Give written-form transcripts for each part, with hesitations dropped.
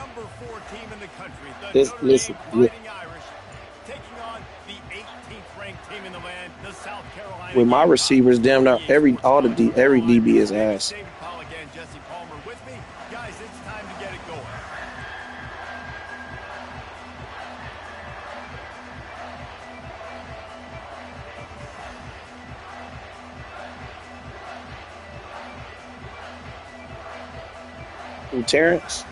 number 4 team in the country, the This, Notre listen, Dame Fighting Irish, taking on the 18th ranked team in the land, the South Carolina with my Gamecocks. receivers, damn near every DB is ass. David Paul again, Jesse Palmer with me. Guys, it's time to get it going. Terrence.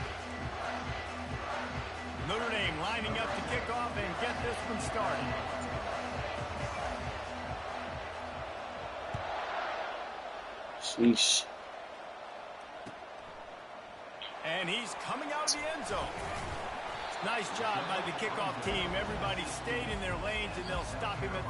Notre Dame lining up to kick off and get this one started. Sheesh. And he's coming out of the end zone. Nice job by the kickoff team. Everybody stayed in their lanes, and they'll stop him at...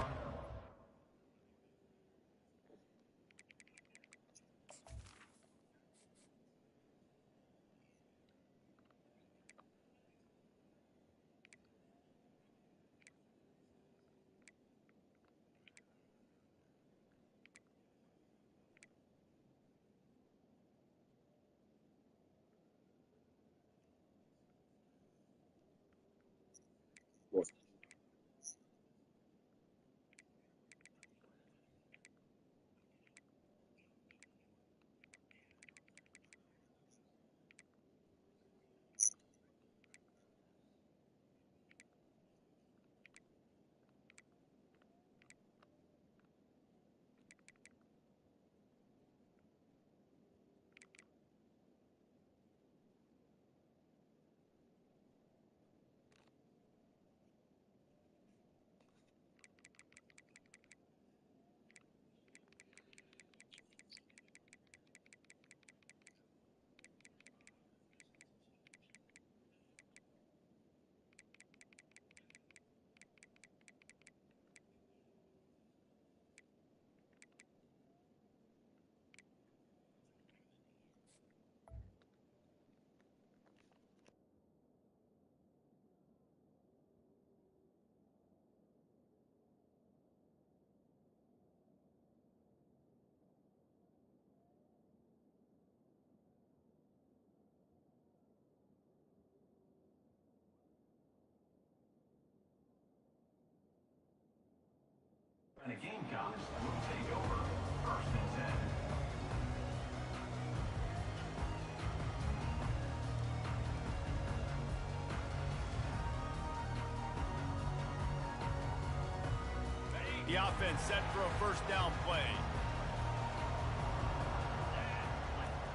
And the Gamecocks will take over 1st and 10. The offense set for a first down play.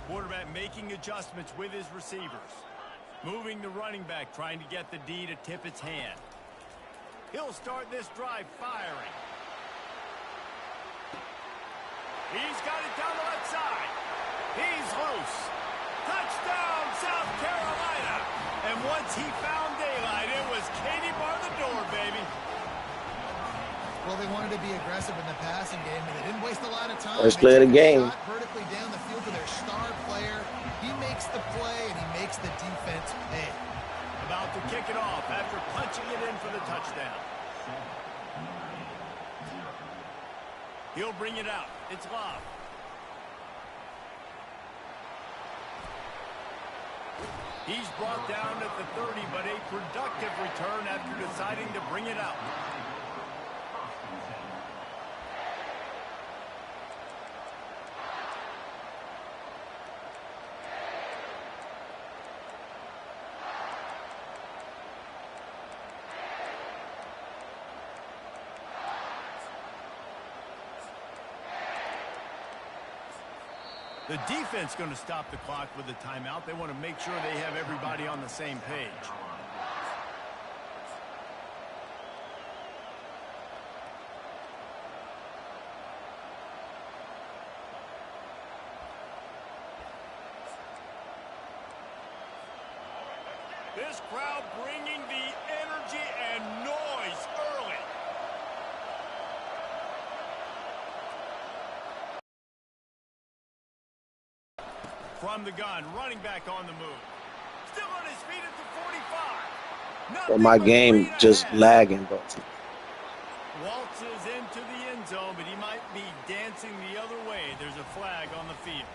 Quarterback making adjustments with his receivers. Moving the running back, trying to get the D to tip its hand. He'll start this drive firing. He's got it down the left side. He's loose. Touchdown, South Carolina. And once he found daylight, it was Katie bar the door, baby. Well, they wanted to be aggressive in the passing game, and they didn't waste a lot of time. First play of the game. Shot vertically down the field to their star player. He makes the play, and he makes the defense pay. About to kick it off after punching it in for the touchdown. He'll bring it out. It's Love. He's brought down at the 30, but a productive return after deciding to bring it out. The defense going to stop the clock with a timeout. They want to make sure they have everybody on the same page. This crowd bringing the energy and noise early. From the gun, running back on the move. Still on his feet at the 45. Or my game just lagging, bro. Waltzes into the end zone, but he might be dancing the other way. There's a flag on the field.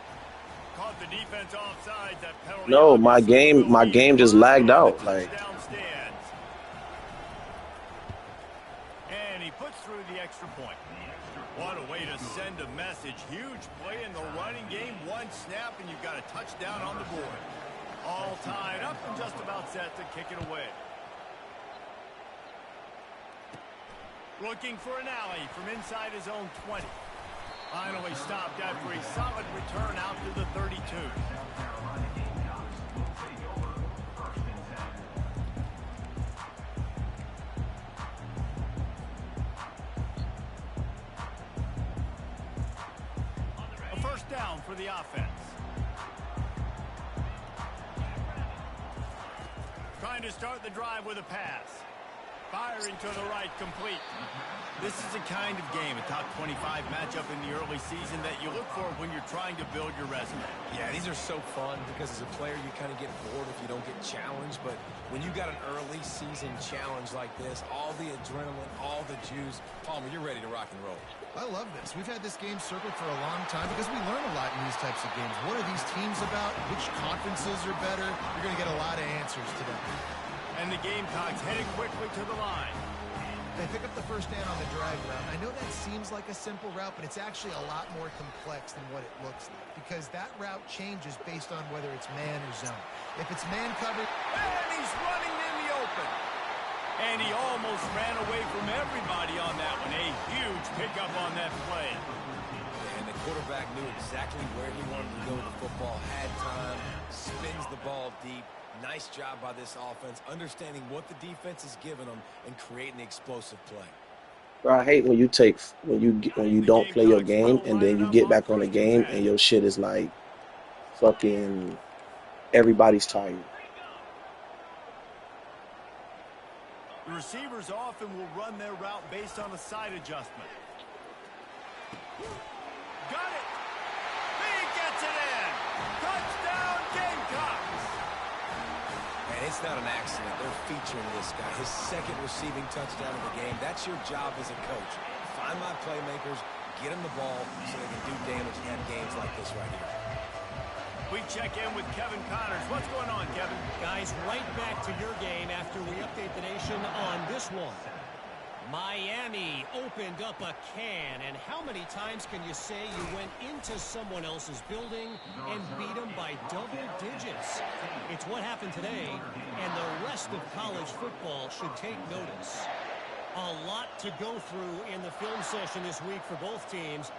Caught the defense offside. That penalty. No, my game just lagged out. Like, Stands. And he puts through the extra point. What a way to send a message. Huge play in the running game. One snap, and you've got a touchdown on the board. All tied up and just about set to kick it away. Looking for an alley from inside his own 20. Finally stopped after a solid return out to the 32. A first down for the offense. Trying to start the drive with a pass. Firing to the right, complete. This is the kind of game, a top 25 matchup in the early season, that you look for when you're trying to build your resume. Yeah, these are so fun because as a player, you kind of get bored if you don't get challenged. But when you got an early season challenge like this, all the adrenaline, all the juice, Palmer, you're ready to rock and roll. I love this. We've had this game circled for a long time because we learn a lot in these types of games. What are these teams about? Which conferences are better? You're going to get a lot of answers today. And the Gamecocks heading quickly to the line. They pick up the first down on the drag route. I know that seems like a simple route, but it's actually a lot more complex than what it looks like because that route changes based on whether it's man or zone. If it's man covered, and he's running in the open. And he almost ran away from everybody on that one. A huge pickup on that play. And the quarterback knew exactly where he wanted to go with the football, had time, spins the ball deep. Nice job by this offense, understanding what the defense is giving them and creating the explosive play. bro, I hate when you don't play your game and then you get back on the game and your shit is like fucking everybody's tired. The receivers often will run their route based on a side adjustment. Got it. He gets it in. Touchdown, Gamecocks. And it's not an accident. They're featuring this guy. His second receiving touchdown of the game. That's your job as a coach. Find my playmakers, get them the ball so they can do damage and have games like this right here. We check in with Kevin Connors. What's going on, Kevin? Guys, right back to your game after we update the nation on this one. Miami opened up a can, and how many times can you say you went into someone else's building and beat them by double digits? It's what happened today, and the rest of college football should take notice. A lot to go through in the film session this week for both teams,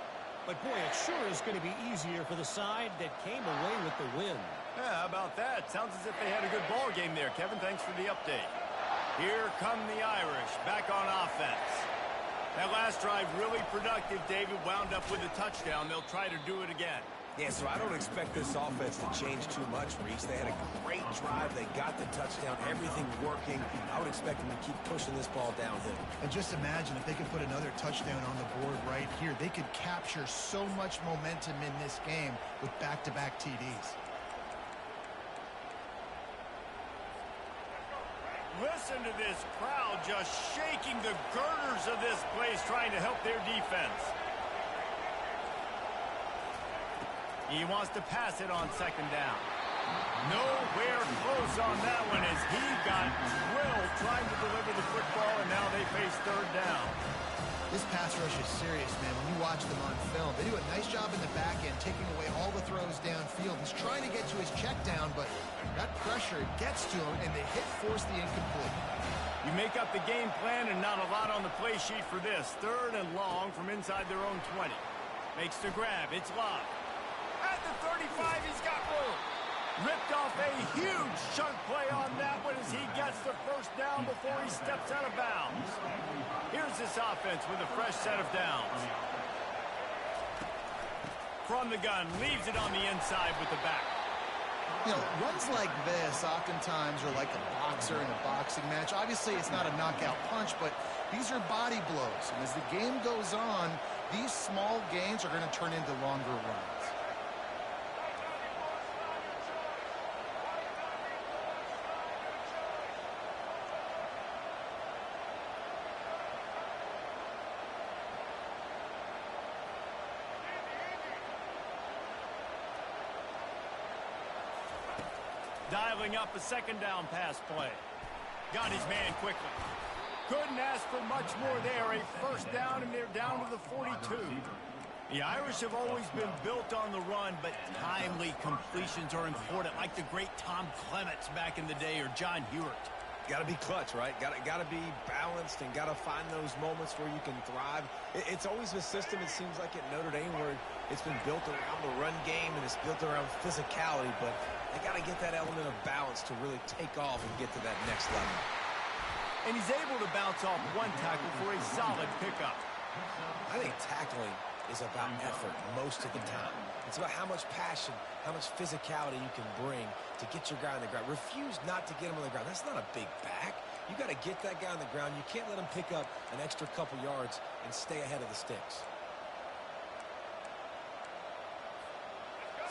but boy, it sure is going to be easier for the side that came away with the win. Yeah, how about that? Sounds as if they had a good ball game there, Kevin. Thanks for the update. Here come the Irish, back on offense. That last drive really productive. David wound up with a touchdown. They'll try to do it again. Yeah, so I don't expect this offense to change too much, Reese. They had a great drive. They got the touchdown. Everything working. I would expect them to keep pushing this ball downhill. and just imagine if they could put another touchdown on the board right here. They could capture so much momentum in this game with back-to-back TDs. Listen to this crowd just shaking the girders of this place, trying to help their defense. He wants to pass it on second down. Nowhere close on that one as he got drilled trying to deliver the football, and now they face third down. This pass rush is serious, man. When you watch them on film, they do a nice job in the back end, taking away all the throws downfield. He's trying to get to his check down, but that pressure gets to him, and they force the incomplete. You make up the game plan and not a lot on the play sheet for this. Third and long from inside their own 20. Makes the grab. It's Love. At the 35, he's got room. Ripped off a huge chunk play on that one as he gets the first down before he steps out of bounds. Here's this offense with a fresh set of downs. From the gun, leaves it on the inside with the back. You know, runs like this oftentimes are like a boxer in a boxing match. Obviously, it's not a knockout punch, but these are body blows. And as the game goes on, these small gains are going to turn into longer runs. Dialing up a second down pass play. Got his man quickly. Couldn't ask for much more there. A first down, and they're down to the 42. The Irish have always been built on the run, but timely completions are important, like the great Tom Clements back in the day or John Hewart. Got to be clutch, right? Got to be balanced and got to find those moments where you can thrive. It's always a system, it seems like, at Notre Dame where it's been built around the run game and it's built around physicality, but they got to get that element of balance to really take off and get to that next level. And he's able to bounce off one tackle for a solid pickup. I think tackling is about effort most of the time. It's about how much passion, how much physicality you can bring to get your guy on the ground. Refuse not to get him on the ground. That's not a big back. You got to get that guy on the ground. You can't let him pick up an extra couple yards and stay ahead of the sticks.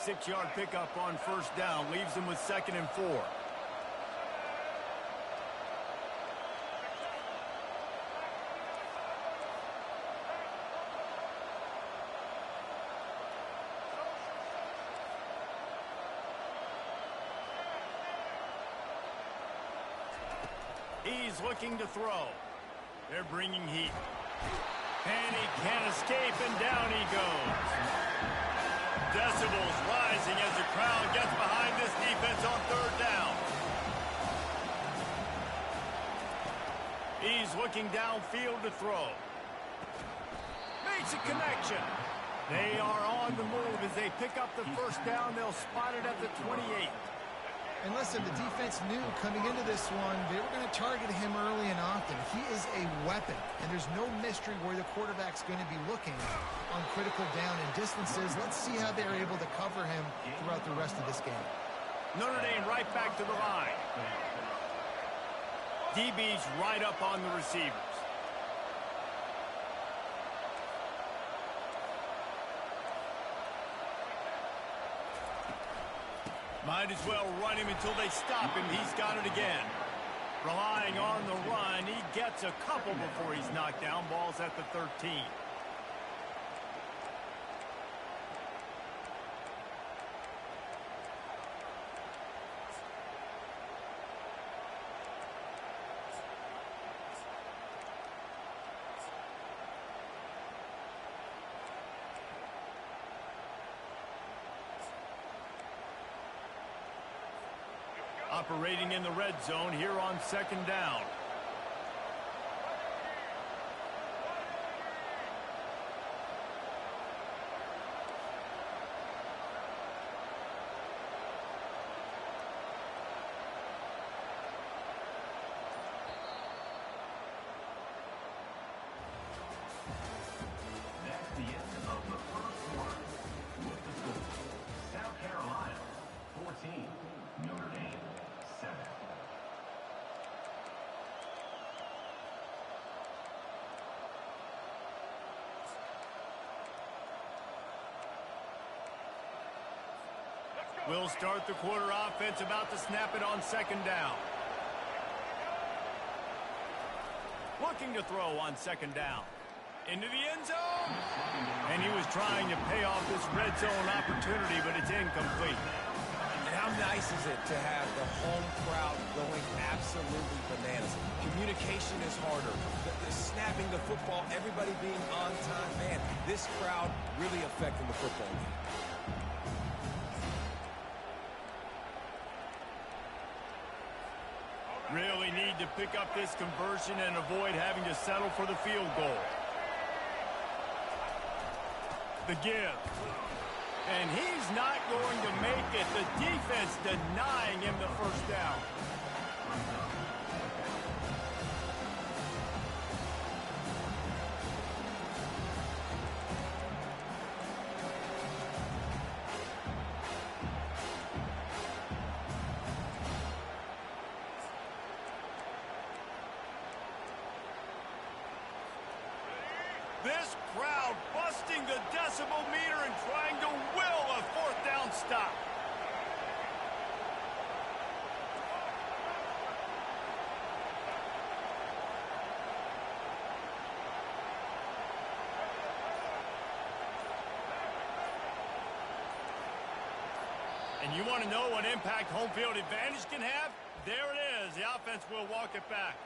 6-yard pickup on first down leaves him with 2nd and 4. He's looking to throw. They're bringing heat. And he can't escape, and down he goes. Decibels rising as the crowd gets behind this defense on 3rd down. He's looking downfield to throw. Makes a connection. They are on the move as they pick up the first down. They'll spot it at the 28. And listen, the defense knew coming into this one, they were going to target him early and often. He is a weapon, and there's no mystery where the quarterback's going to be looking on critical down and distances. Let's see how they're able to cover him throughout the rest of this game. Notre Dame right back to the line. DB's right up on the receivers. Might as well run him until they stop him. He's got it again. Relying on the run, he gets a couple before he's knocked down. Ball's at the 13. Operating in the red zone here on 2nd down. That's the end of the first quarter. With the score, South Carolina 14, Notre Dame 7. We'll start the quarter offense, about to snap it on 2nd down. Looking to throw on 2nd down. Into the end zone. And he was trying to pay off this red zone opportunity, but it's incomplete. And how nice is it to have the home crowd going absolutely bananas? Communication is harder. The snapping the football, everybody being on time. Man, this crowd really affecting the football game. Really need to pick up this conversion and avoid having to settle for the field goal. The give. And he's not going to make it. The defense denying him the first down. This crowd busting the decibel meter and trying to will a 4th down stop. And And you want to know what impact home field advantage can have? There it is. The offense will walk it back.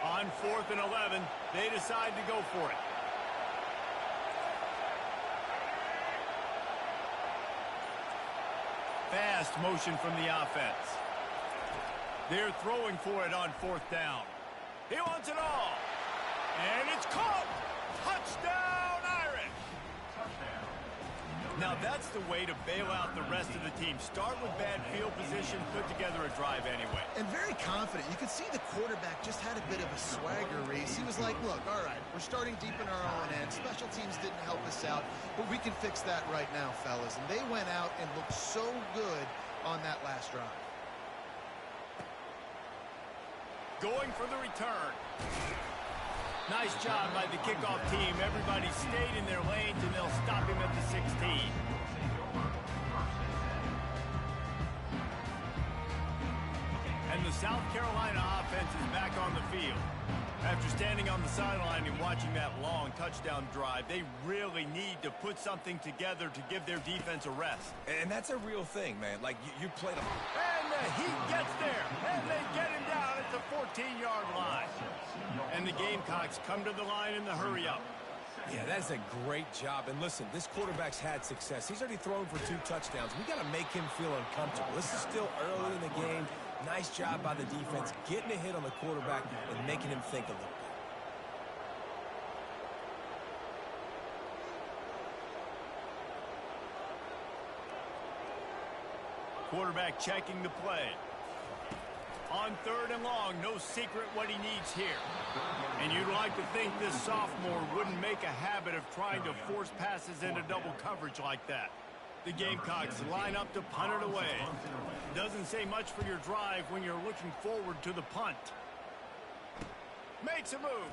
On 4th and 11, they decide to go for it. Fast motion from the offense. They're throwing for it on 4th down. He wants it all. And it's caught. Touchdown, Irish. Now that's the way to bail out the rest of the team. Start with bad field position, put together a drive anyway. And very confident. You could see the quarterback just had a bit of a swagger race. He was like, look, all right, we're starting deep in our own end. Special teams didn't help us out, but we can fix that right now, fellas. And they went out and looked so good on that last drive. Going for the return. Nice job by the kickoff team. Everybody stayed in their lanes, and they'll stop him at the 16. And the South Carolina offense is back on the field. After standing on the sideline and watching that long touchdown drive, they really need to put something together to give their defense a rest. And that's a real thing, man. Like, you played them. And he gets there, and they get him down at the 14-yard line. And the Gamecocks come to the line in the hurry-up. Yeah, that's a great job. And listen, this quarterback's had success. He's already thrown for 2 touchdowns. We got to make him feel uncomfortable. This is still early in the game. Nice job by the defense, getting a hit on the quarterback and making him think a little bit. Quarterback checking the play. On 3rd and long, no secret what he needs here. And you'd like to think this sophomore wouldn't make a habit of trying to force passes into double coverage like that. The Gamecocks line up to punt it away. Doesn't say much for your drive when you're looking forward to the punt. Makes a move.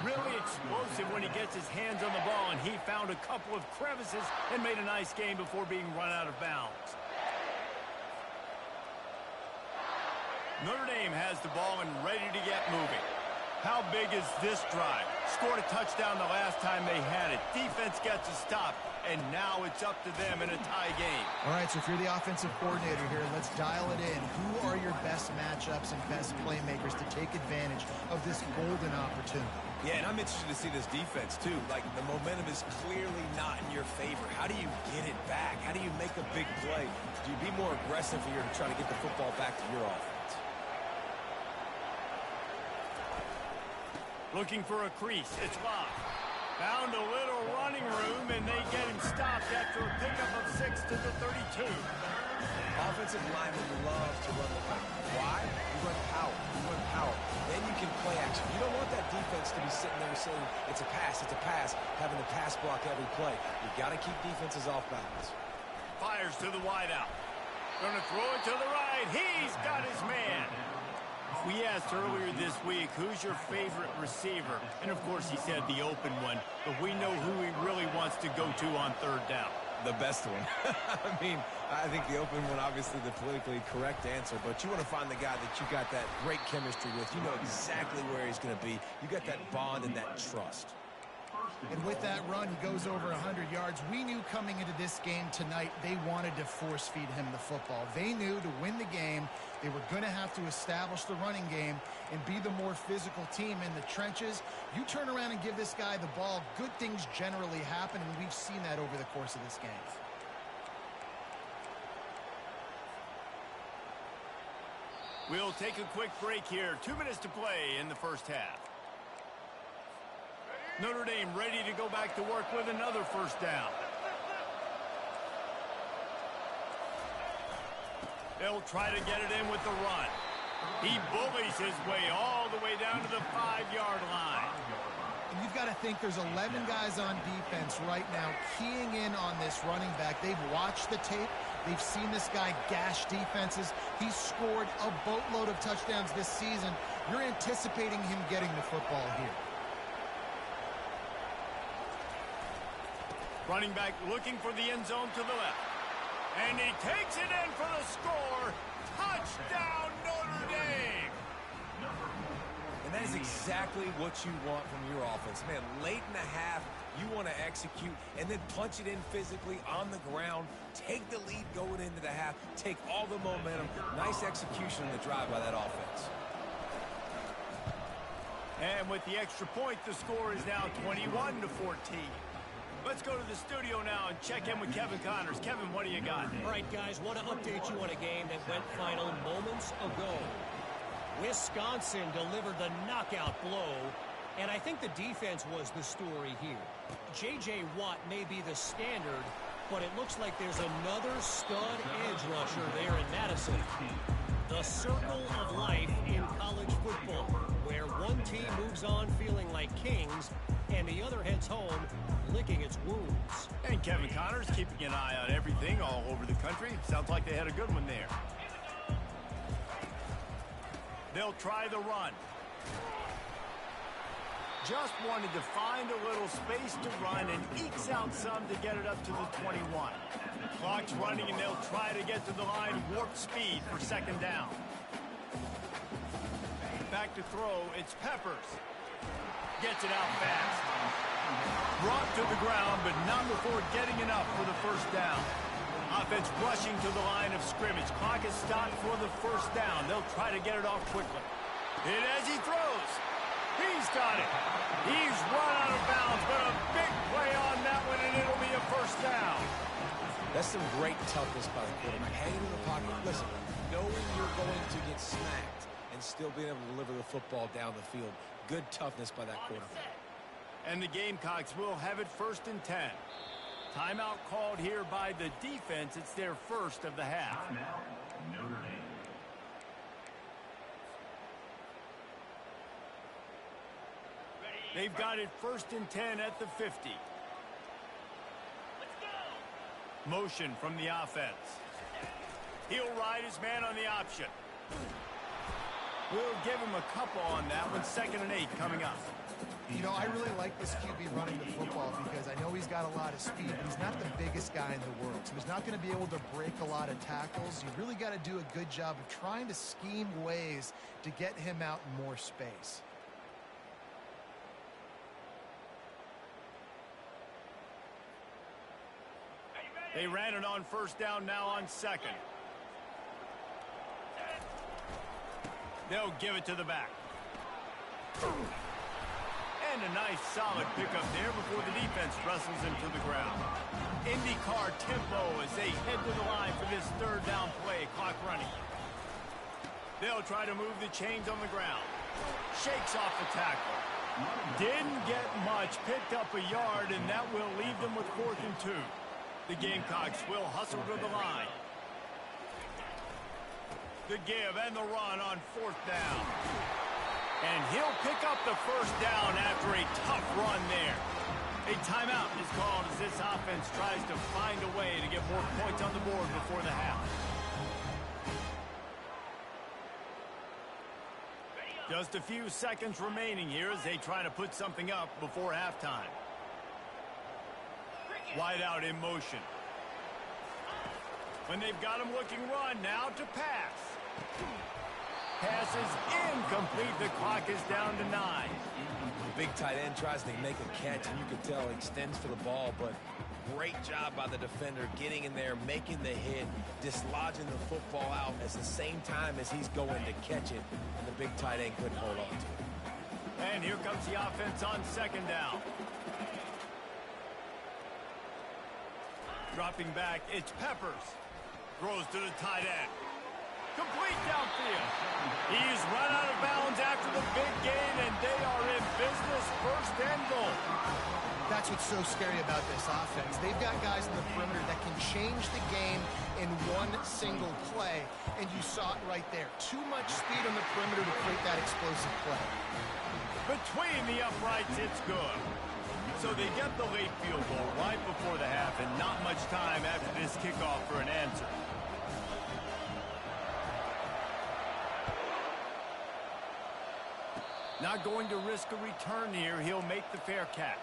Really explosive when he gets his hands on the ball, and he found a couple of crevices and made a nice game before being run out of bounds. Notre Dame has the ball and ready to get moving. How big is this drive? Scored a touchdown the last time they had it. Defense gets a stop, and now it's up to them in a tie game. All right, so if you're the offensive coordinator here, let's dial it in. Who are your best matchups and best playmakers to take advantage of this golden opportunity? Yeah, and I'm interested to see this defense, too. Like, the momentum is clearly not in your favor. How do you get it back? How do you make a big play? Do you be more aggressive here to try to get the football back to your offense? Looking for a crease. It's Locke. Found a little running room, and they get him stopped after a pickup of 6 to the 32. Offensive linemen love to run the ball. Why? You run power. You run power. Then you can play action. You don't want that defense to be sitting there saying, it's a pass, having to pass block every play. You've got to keep defenses off balance. Fires to the wideout. Going to throw it to the right. He's got his man. We asked earlier this week, who's your favorite receiver? And, of course, he said the open one. But we know who he really wants to go to on 3rd down. The best one. I mean, I think the open one, obviously the politically correct answer, but you want to find the guy that you got that great chemistry with. You know exactly where he's going to be. You got that bond and that trust. And with that run, he goes over 100 yards. We knew coming into this game tonight, they wanted to force feed him the football. They knew to win the game, they were going to have to establish the running game and be the more physical team in the trenches. You turn around and give this guy the ball, good things generally happen, and we've seen that over the course of this game. We'll take a quick break here. 2 minutes to play in the first half. Notre Dame ready to go back to work with another 1st down. They'll try to get it in with the run. He bullies his way all the way down to the 5-yard line. And you've got to think there's 11 guys on defense right now keying in on this running back. They've watched the tape. They've seen this guy gash defenses. He's scored a boatload of touchdowns this season. You're anticipating him getting the football here. Running back looking for the end zone to the left. And he takes it in for the score. Touchdown, Notre Dame! And that is exactly what you want from your offense. Man, late in the half, you want to execute and then punch it in physically on the ground. Take the lead going into the half. Take all the momentum. Nice execution in the drive by that offense. And with the extra point, the score is now 21-14. Let's go to the studio now and check in with Kevin Connors. Kevin, what do you got? All right, guys, want to update you on a game that went final moments ago. Wisconsin delivered the knockout blow, and I think the defense was the story here. J.J. Watt may be the standard, but it looks like there's another stud edge rusher there in Madison. The circle of life in college football, where one team moves on feeling like kings, and the other heads home licking its wounds. And Kevin Connors keeping an eye on everything all over the country. Sounds like they had a good one there. They'll try the run. Just wanted to find a little space to run and ekes out some to get it up to the 21. Clock's running and they'll try to get to the line warp speed for second down. Back to throw, it's Peppers. Gets it out fast. Brought to the ground, but not before getting enough for the first down. Offense rushing to the line of scrimmage. Clock is stopped for the first down. They'll try to get it off quickly. Hit as he throws. He's got it. He's run out of bounds, but a big play on that one, and it'll be a first down. That's some great toughness by the quarterback. Hanging in the pocket. Listen, knowing you're going to get smacked and still being able to deliver the football down the field. Good toughness by that quarterback. And the Gamecocks will have it 1st and 10. Timeout called here by the defense. It's their first of the half. Timeout, Notre Dame. They've got it 1st and 10 at the 50. Motion from the offense. He'll ride his man on the option. We'll give him a couple on that one. 2nd and 8 coming up. You know, I really like this QB running the football because I know he's got a lot of speed, but he's not the biggest guy in the world. So he's not going to be able to break a lot of tackles. You really got to do a good job of trying to scheme ways to get him out in more space. They ran it on first down, now on 2nd. They'll give it to the back. And a nice solid pickup there before the defense wrestles him to the ground. IndyCar tempo as they head to the line for this 3rd down play. Clock running. They'll try to move the chains on the ground. Shakes off the tackle. Didn't get much. Picked up a yard, and that will leave them with 4th and 2. The Gamecocks will hustle to the line. The give and the run on 4th down. And he'll pick up the first down after a tough run there. A timeout is called as this offense tries to find a way to get more points on the board before the half. Just a few seconds remaining here as they try to put something up before halftime. Wide out in motion. When they've got him looking run, now to pass. Pass is incomplete. The clock is down to 9. The big tight end tries to make a catch, and you can tell he extends for the ball, but great job by the defender getting in there, making the hit, dislodging the football out at the same time as he's going to catch it, and the big tight end couldn't hold on to it. And here comes the offense on 2nd down. Dropping back, it's Peppers. Throws to the tight end. Complete downfield. He's run out of bounds after the big gain, and they are in business. 1st and goal. That's what's so scary about this offense. They've got guys in the perimeter that can change the game in one single play, and you saw it right there. Too much speed on the perimeter to create that explosive play. Between the uprights, it's good. So they get the late field goal right before the half, and not much time after this kickoff for an answer. Not going to risk a return here. He'll make the fair catch.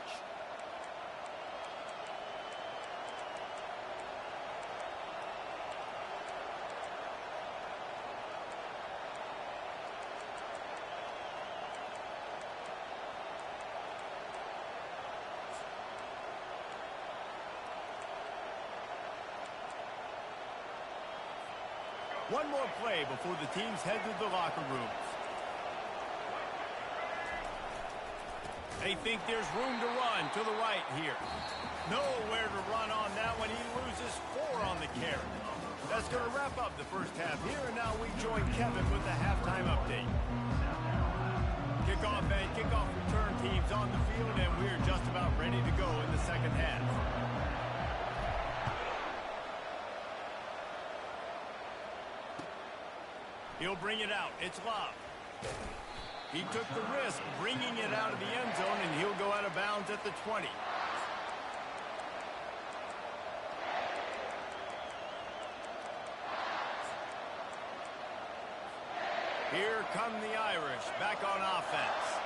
One more play before the teams head to the locker rooms. They think there's room to run to the right here. Nowhere to run on that one. He loses 4 on the carry. That's going to wrap up the first half here, and now we join Kevin with the halftime update. Kickoff and kickoff return teams on the field, and we're just about ready to go in the second half. He'll bring it out. It's Love. He took the risk bringing it out of the end zone, and he'll go out of bounds at the 20. Here come the Irish back on offense.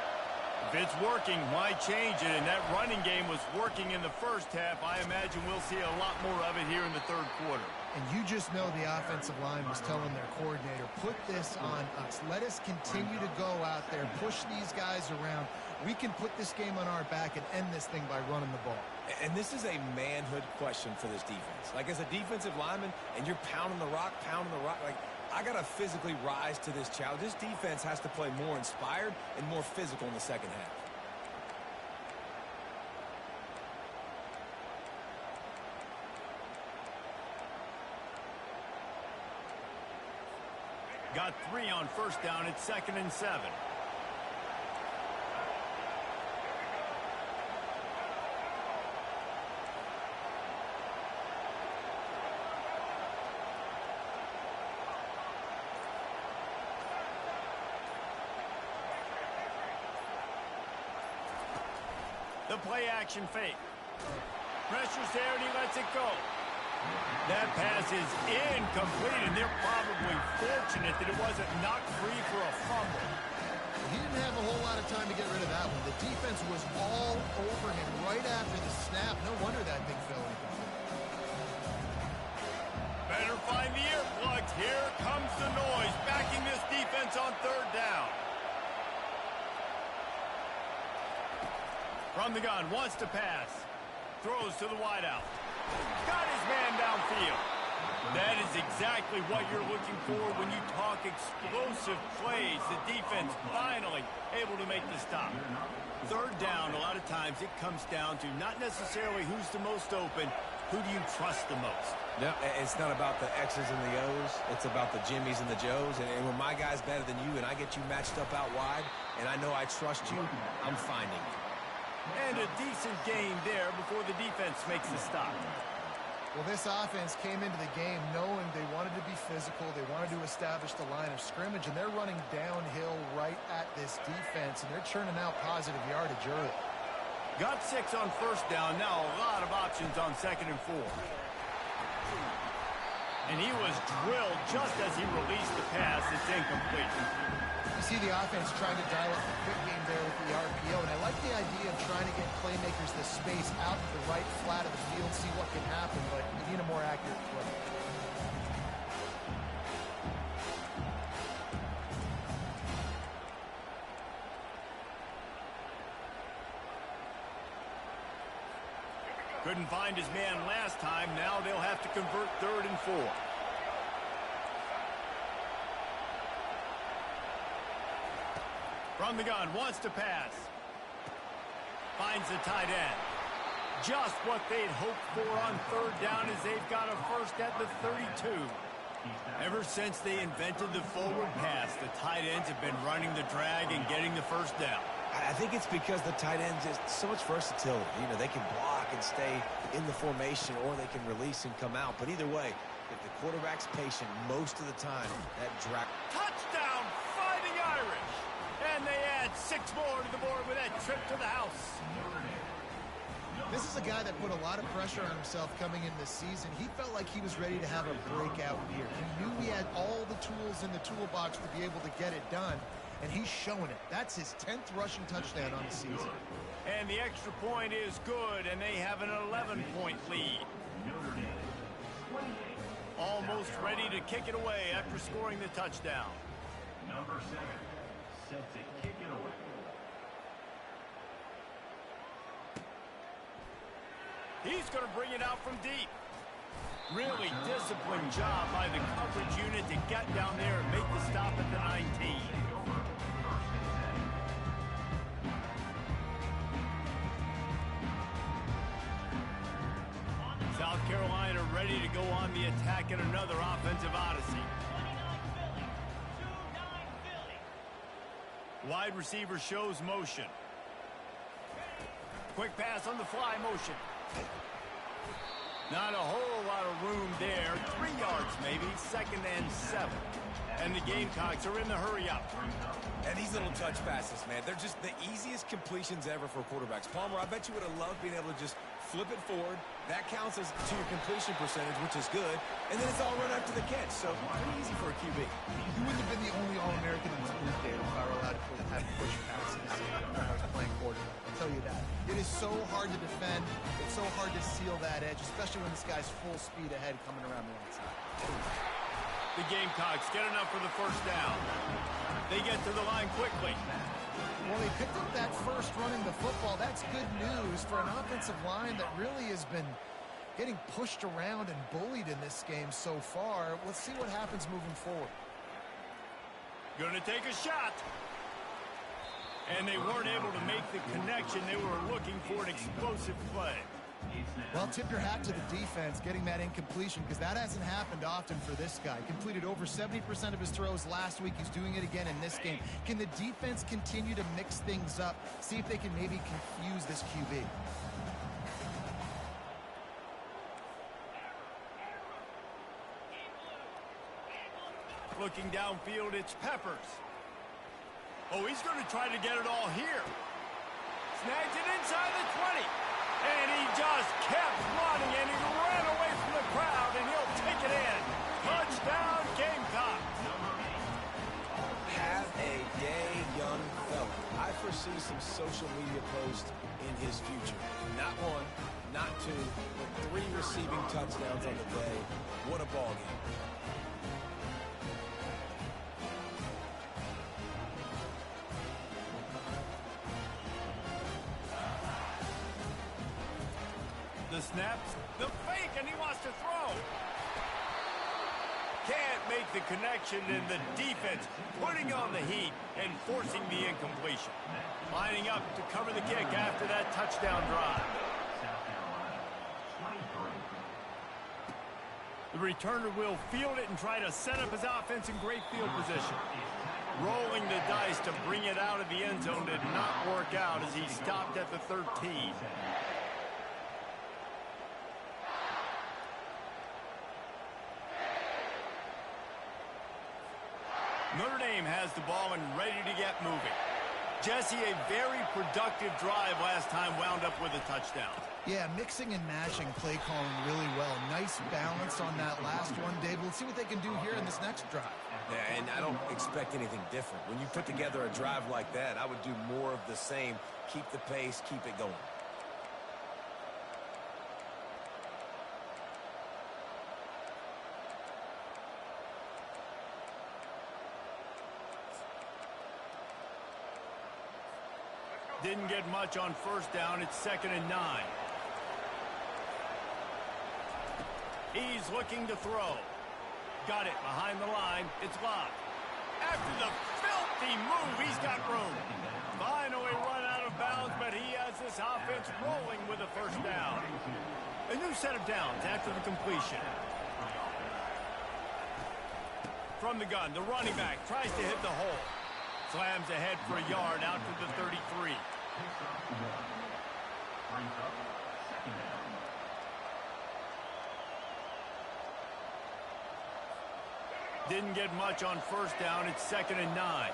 If it's working, why change it? And that running game was working in the first half. I imagine we'll see a lot more of it here in the third quarter. And you just know the offensive line was telling their coordinator, put this on us. Let us continue to go out there, push these guys around. We can put this game on our back and end this thing by running the ball. And this is a manhood question for this defense. Like, as a defensive lineman, and you're pounding the rock, like, I got to physically rise to this challenge. This defense has to play more inspired and more physical in the second half. Got 3 on first down. It's 2nd and 7. The play action fake. Pressure's there and he lets it go. That pass is incomplete, and they're probably fortunate that it wasn't knocked free for a fumble. He didn't have a whole lot of time to get rid of that one. The defense was all over him right after the snap. No wonder that thing fell incomplete. Better find the earplugs. Here comes the noise, backing this defense on 3rd down. From the gun, wants to pass. Throws to the wideout. Got his man downfield. That is exactly what you're looking for when you talk explosive plays. The defense finally able to make the stop. 3rd down, a lot of times it comes down to not necessarily who's the most open, who do you trust the most? No, it's not about the X's and the O's. It's about the Jimmies and the Joes. And when my guy's better than you and I get you matched up out wide and I know I trust you, I'm finding you. And a decent gain there before the defense makes the stop. Well, this offense came into the game knowing they wanted to be physical. They wanted to establish the line of scrimmage, and they're running downhill right at this defense, and they're churning out positive yardage early. Got 6 on first down. Now a lot of options on 2nd and 4. And he was drilled just as he released the pass. It's incomplete. You see the offense trying to dial up the quick game there with the RPO, and I like the idea of trying to get playmakers the space out to the right flat of the field, see what can happen, but you need a more accurate play. Couldn't find his man last time. Now they'll have to convert 3rd and 4. From the gun, wants to pass. Finds the tight end. Just what they'd hoped for on 3rd down as they've got a first at the 32. Ever since they invented the forward pass, the tight ends have been running the drag and getting the first down. I think it's because the tight ends is so much versatility. You know, they can block and stay in the formation, or they can release and come out. But either way, if the quarterback's patient most of the time, that drag. Touchdown, Fighting Irish! And they add 6 more to the board with that trip to the house. This is a guy that put a lot of pressure on himself coming in this season. He felt like he was ready to have a breakout year. He knew he had all the tools in the toolbox to be able to get it done, and he's showing it. That's his 10th rushing touchdown on the season. And the extra point is good, and they have an 11-point lead. Almost ready to kick it away after scoring the touchdown. Number 7 set to kick it away. He's going to bring it out from deep. Really disciplined job by the coverage unit to get down there and make the stop at the 19. South Carolina ready to go on the attack in another offensive odyssey. Wide receiver shows motion. Quick pass on the fly motion. Not a whole lot of room there. 3 yards maybe, 2nd and 7. And the Gamecocks are in the hurry up. And these little touch passes, man, they're just the easiest completions ever for quarterbacks. Palmer, I bet you would have loved being able to just flip it forward. That counts as to your completion percentage, which is good. And then it's all run after the catch, so pretty easy for a QB. You wouldn't have been the only All-American in the school game if I were allowed to have push passes when I was playing quarterback. I'll tell you that. It is so hard to defend. It's so hard to seal that edge, especially when this guy's full speed ahead coming around the outside. The Gamecocks get enough for the first down. They get to the line quickly. Well, they picked up that first running the football. That's good news for an offensive line that really has been getting pushed around and bullied in this game so far. Let's see what happens moving forward. Gonna take a shot. And they weren't able to make the connection. They were looking for an explosive play. Well, tip your hat to the defense getting that incompletion, because that hasn't happened often for this guy. Completed over 70% of his throws last week. He's doing it again in this game. Can the defense continue to mix things up? See if they can maybe confuse this QB. Looking downfield, it's Peppers. Oh, he's going to try to get it all here. Snags it inside the 20. And he just kept running, and he ran away from the crowd, and he'll take it in. Touchdown, Gamecocks. Have a day, young fella. I foresee some social media posts in his future. Not 1, not 2, but 3 receiving touchdowns on the day. What a ball game. The snaps, the fake, and he wants to throw. Can't make the connection, and the defense putting on the heat and forcing the incompletion. Lining up to cover the kick after that touchdown drive. The returner will field it and try to set up his offense in great field position. Rolling the dice to bring it out of the end zone did not work out as he stopped at the 13. Notre Dame has the ball and ready to get moving. Jesse, a very productive drive last time, wound up with a touchdown. Yeah, mixing and matching play calling really well. Nice balance on that last one, Dave. Let's see what they can do here in this next drive. Yeah, and I don't expect anything different. When you put together a drive like that, I would do more of the same. Keep the pace, keep it going. Didn't get much on first down. It's 2nd and 9. He's looking to throw. Got it behind the line. It's locked. After the filthy move, he's got room. Finally run out of bounds, but he has this offense rolling with a first down. A new set of downs after the completion. From the gun, the running back tries to hit the hole. Slams ahead for a yard out to the 33. Didn't get much on first down. It's 2nd and 9.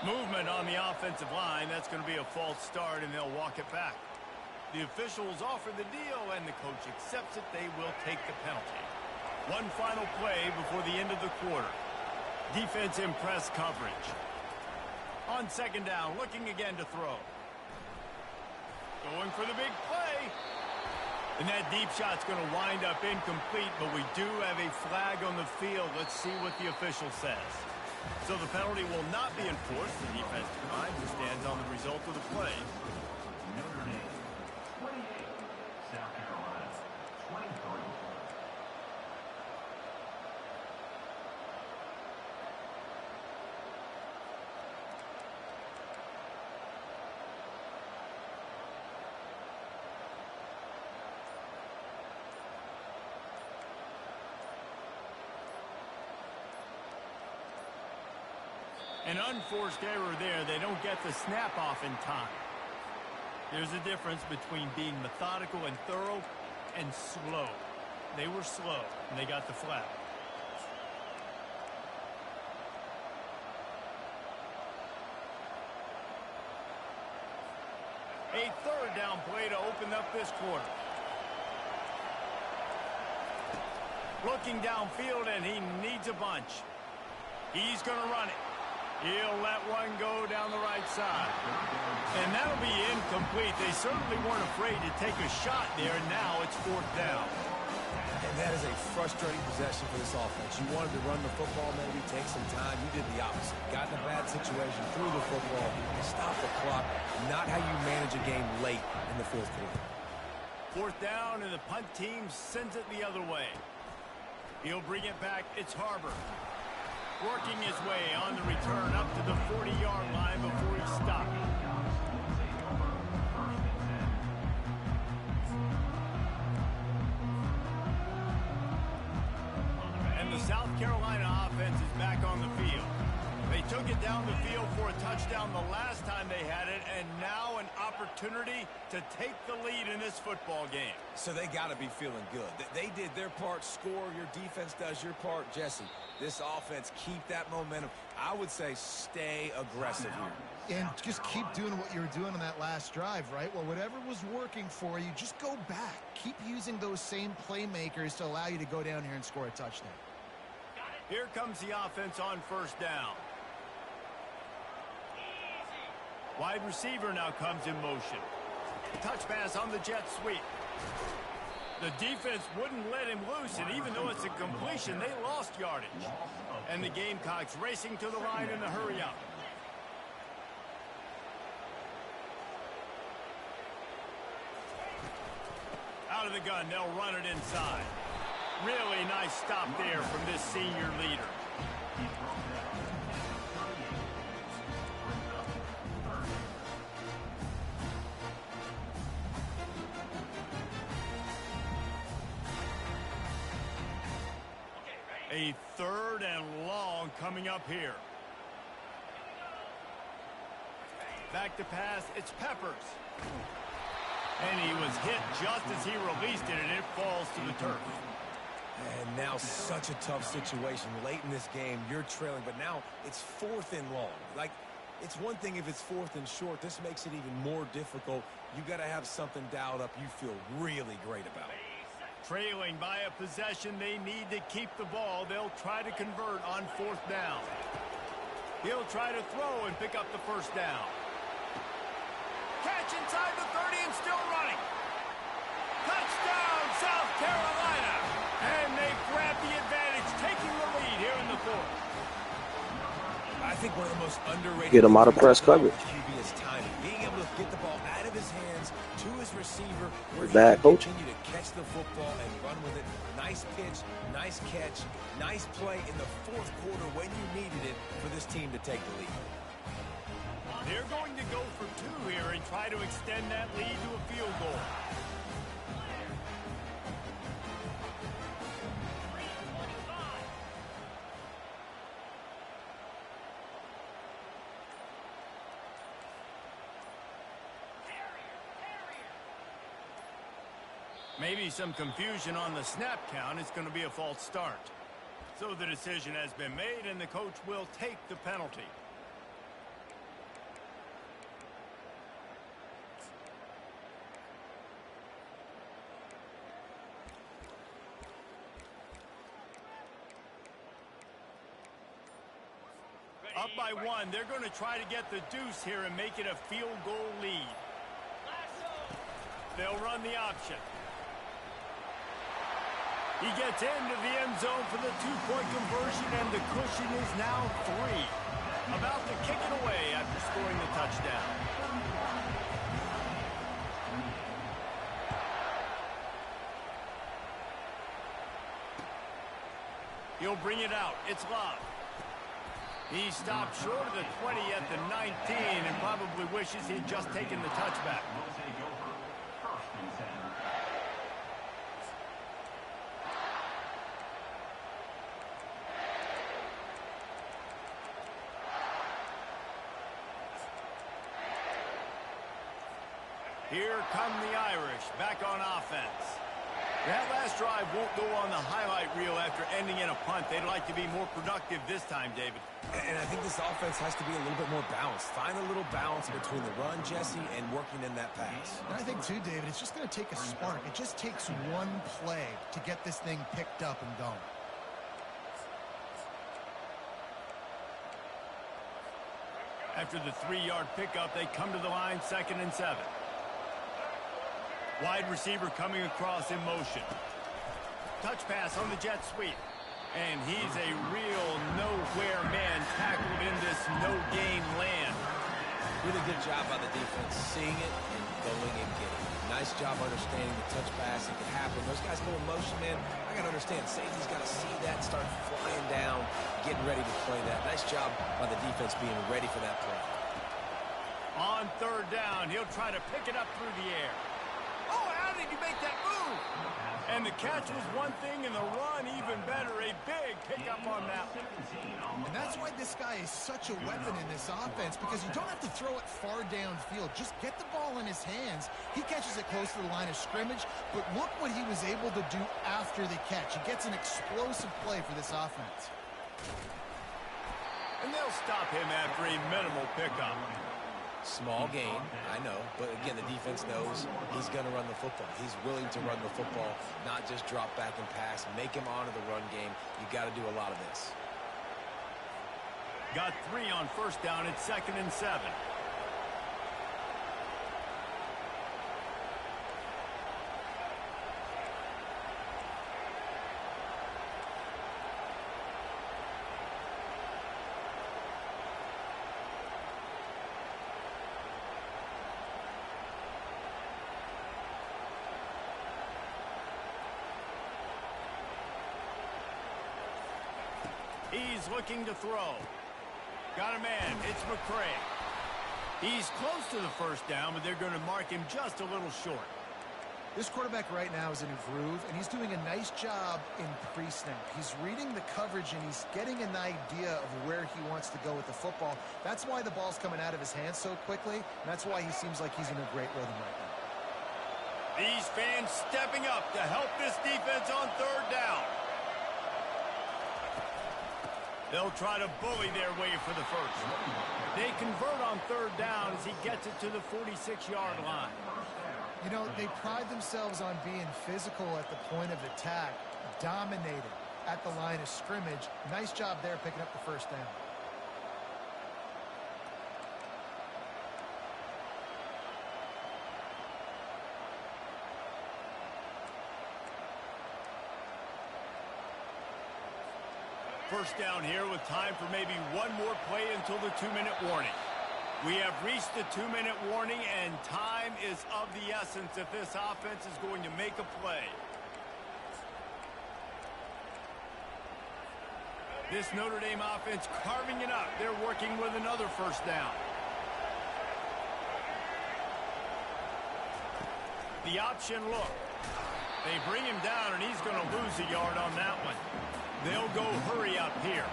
Movement on the offensive line. That's going to be a false start, and they'll walk it back. The officials offer the deal, and the coach accepts it. They will take the penalty. One final play before the end of the quarter. Defense in press coverage. On 2nd down, looking again to throw. Going for the big play. And that deep shot's going to wind up incomplete, but we do have a flag on the field. Let's see what the official says. So the penalty will not be enforced. The defensive line just stands on the result of the play. Notre Dame, 28. South Carolina, 23. An unforced error there. They don't get the snap off in time. There's a difference between being methodical and thorough and slow. They were slow, and they got the flag. A third down play to open up this quarter. Looking downfield, and he needs a bunch. He's going to run it. He'll let one go down the right side. And that'll be incomplete. They certainly weren't afraid to take a shot there, and now it's fourth down. And that is a frustrating possession for this offense. You wanted to run the football, maybe take some time. You did the opposite. Got in a bad situation, threw the football, stopped the clock. Not how you manage a game late in the fourth quarter. Fourth down, and the punt team sends it the other way. He'll bring it back. It's Harbor. Working his way on the return up to the 40-yard line before he stopped. And the South Carolina offense is back on the field. They took it down the field for a touchdown the last time they had it, and now an opportunity to take the lead in this football game. So they got to be feeling good. They did their part, score. Your defense does your part. Jesse, this offense, keep that momentum. I would say stay aggressive here. And just keep doing what you were doing on that last drive, right? Well, whatever was working for you, just go back. Keep using those same playmakers to allow you to go down here and score a touchdown. Here comes the offense on first down. Wide receiver now comes in motion. Touch pass on the jet sweep. The defense wouldn't let him loose, and even though it's a completion, they lost yardage. And the Gamecocks racing to the line in the hurry-up. Out of the gun, they'll run it inside. Really nice stop there from this senior leader. A third and long coming up here. Back to pass, it's Peppers. And he was hit just as he released it, and it falls to the turf. And now such a tough situation. Late in this game, you're trailing, but now it's fourth and long. Like, it's one thing if it's fourth and short. This makes it even more difficult. You got to have something dialed up you feel really great about. Trailing by a possession, they need to keep the ball. They'll try to convert on fourth down. He'll try to throw and pick up the first down. Catch inside the 30 and still running. Touchdown, South Carolina. And they've grabbed the advantage, taking the lead here in the fourth. I think one of the most underrated. Get him out of press coverage. QB is timing. Being able to get the ball out of his hands to his receiver, where he Bad can coaching. continue to catch the football and run with it. Nice pitch, nice catch, nice play in the fourth quarter when you needed it for this team to take the lead. They're going to go for two here and try to extend that lead to a field goal. Maybe some confusion on the snap count. It's going to be a false start. So the decision has been made, and the coach will take the penalty. Up by one. They're going to try to get the deuce here and make it a field goal lead. They'll run the option. He gets into the end zone for the two-point conversion, and the cushion is now 3. About to kick it away after scoring the touchdown. He'll bring it out. It's Love. He stopped short of the 20 at the 19 and probably wishes he'd just taken the touchback. Here come the Irish back on offense. That last drive won't go on the highlight reel after ending in a punt. They'd like to be more productive this time, David. And I think this offense has to be a little bit more balanced. Find a little balance between the run, Jesse, and working in that pass. And I think, too, David, it's just going to take a spark. It just takes one play to get this thing picked up and going. After the 3-yard pickup, they come to the line, 2nd and 7. Wide receiver coming across in motion. Touch pass on the jet sweep. And he's a real nowhere man tackled in this no-gain land. Really good job by the defense, seeing it and going and getting it. Nice job understanding the touch pass. It could happen. Those guys go in motion, man. I got to understand. Safety's got to see that, start flying down, getting ready to play that. Nice job by the defense being ready for that play. On 3rd down, he'll try to pick it up through the air. Oh, how did he make that move? And the catch was one thing, and the run even better. A big pickup on that one. And that's why this guy is such a weapon in this offense, because you don't have to throw it far downfield. Just get the ball in his hands. He catches it close to the line of scrimmage, but look what he was able to do after the catch. He gets an explosive play for this offense. And they'll stop him after a minimal pickup. Small gain, I know, but again, the defense knows he's going to run the football. He's willing to run the football, not just drop back and pass. Make him honor the run game. You got to do a lot of this. Got 3 on 1st down. It's 2nd and 7. He's looking to throw. Got a man. It's McCray. He's close to the 1st down, but they're going to mark him just a little short. This quarterback right now is in a groove, and he's doing a nice job in pre-snap. He's reading the coverage, and he's getting an idea of where he wants to go with the football. That's why the ball's coming out of his hands so quickly, and that's why he seems like he's in a great rhythm right now. These fans stepping up to help this defense on 3rd down. They'll try to bully their way for the 1st. They convert on 3rd down as he gets it to the 46-yard line. You know, they pride themselves on being physical at the point of attack, dominated at the line of scrimmage. Nice job there picking up the 1st down. First down here with time for maybe one more play until the 2-minute warning. We have reached the 2-minute warning, and time is of the essence if this offense is going to make a play. This Notre Dame offense carving it up. They're working with another 1st down. The option look. They bring him down, and he's going to lose a yard on that one. They'll go hurry up here.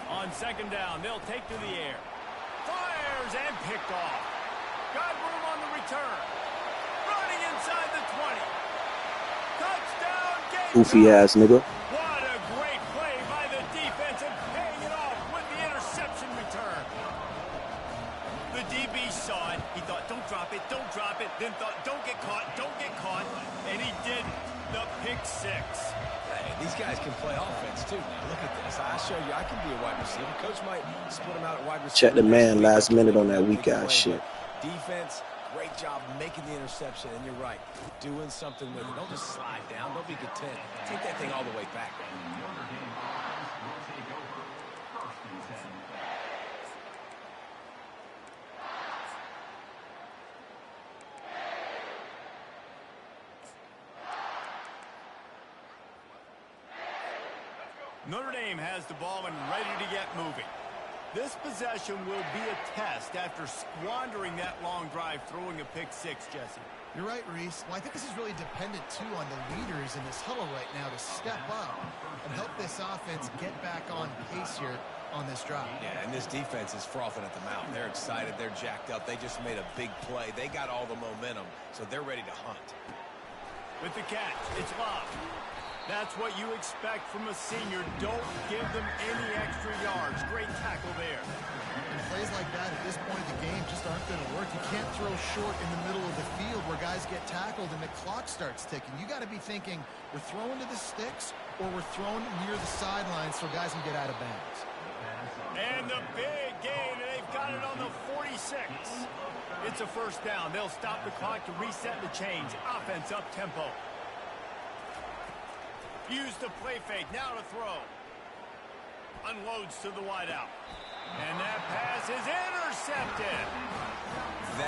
On 2nd down, they'll take to the air. Fires and picked off. Got room on the return. Running inside the 20. Touchdown, game. Goofy ass nigga. What a great play by the defense and paying it off with the interception return. The DB saw it. He thought, don't drop it, don't drop it. Then thought, don't get caught, don't get caught. And he did the pick 6. Hey, these guys can play offense, too. Now, look at this. I showed you I can be a wide receiver. Coach might split him out at wide receiver. Check the man last minute on that weak ass shit. Defense, Great job making the interception, and you're right, doing something with it. Don't just slide down. Don't be content. Take that thing all the way back. Notre Dame offense will take over. First and 10. Notre Dame has the ball and ready to get moving. This possession will be a test after squandering that long drive, throwing a pick six, Jesse. You're right, Reese. Well, I think this is really dependent, too, on the leaders in this huddle right now to step up and help this offense get back on pace here on this drive. Yeah, and this defense is frothing at the mouth. They're excited. They're jacked up. They just made a big play. They got all the momentum, so they're ready to hunt. With the catch, it's Love. That's what you expect from a senior. Don't give them any extra yards. Great tackle there. And plays like that at this point of the game just aren't going to work. You can't throw short in the middle of the field where guys get tackled and the clock starts ticking. You got to be thinking we're throwing to the sticks or we're throwing near the sidelines so guys can get out of bounds. And the big gain, and they've got it on the 46. It's a first down. They'll stop the clock to reset the chains. Offense up tempo. Use the play fake, now to throw. Unloads to the wideout. And that pass is intercepted.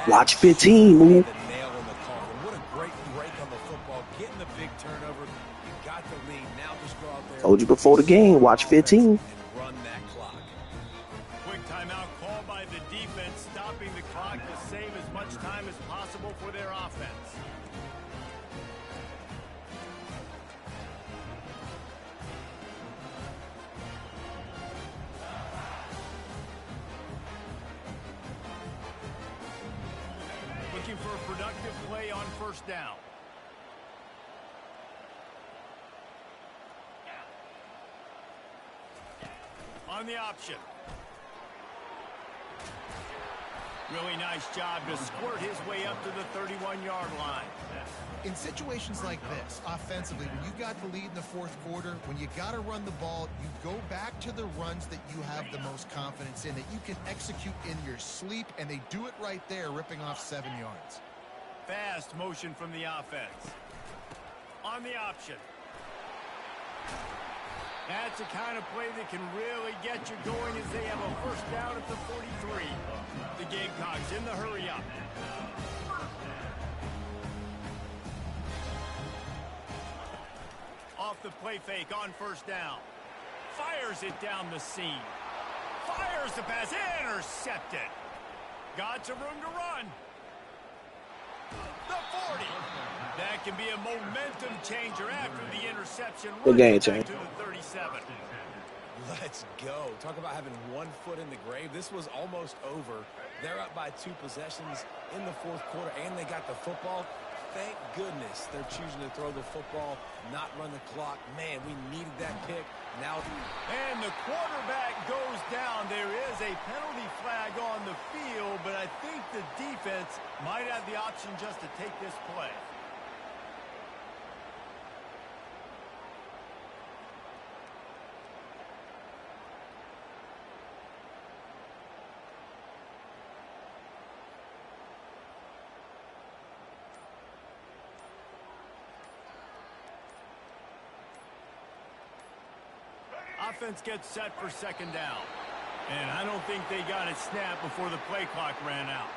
Watch 15, move. The nail in the coffin. What a great break on the football. Getting the big turnover. You got the lead. Now just go out there. Told you before the game, watch 15. And run that clock. Quick timeout called by the defense, stopping the clock to save as much time as possible for their offense. Looking for a productive play on first down. On the option. Really nice job to squirt his way up to the 31-yard line. In situations like this, offensively, when you got the lead in the fourth quarter, when you got to run the ball, you go back to the runs that you have the most confidence in, that you can execute in your sleep, and they do it right there, ripping off 7 yards. Fast motion from the offense. On the option. That's the kind of play that can really get you going as they have a first down at the 43. The Gamecocks in the hurry up. Off the play fake on first down. Fires it down the seam. Fires the pass. Intercepted. Got some room to run. The 40. That can be a momentum changer after the interception. Good game, Back Chain. to the 37. Let's go. Talk about having 1 foot in the grave. This was almost over. They're up by 2 possessions in the fourth quarter, and they got the football. Thank goodness they're choosing to throw the football, not run the clock. Man, we needed that pick. Now, And the quarterback goes down. There is a penalty flag on the field, but I think the defense might have the option just to take this play. Offense gets set for second down. And I don't think they got it snapped before the play clock ran out.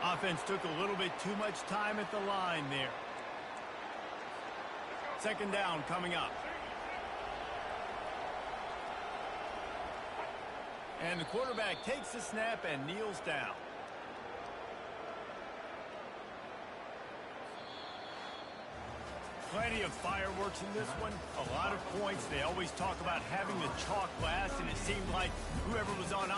Offense took a little bit too much time at the line there. Second down coming up. And the quarterback takes the snap and kneels down. Plenty of fireworks in this one. A lot of points. They always talk about having the chalk last, and it seemed like whoever was on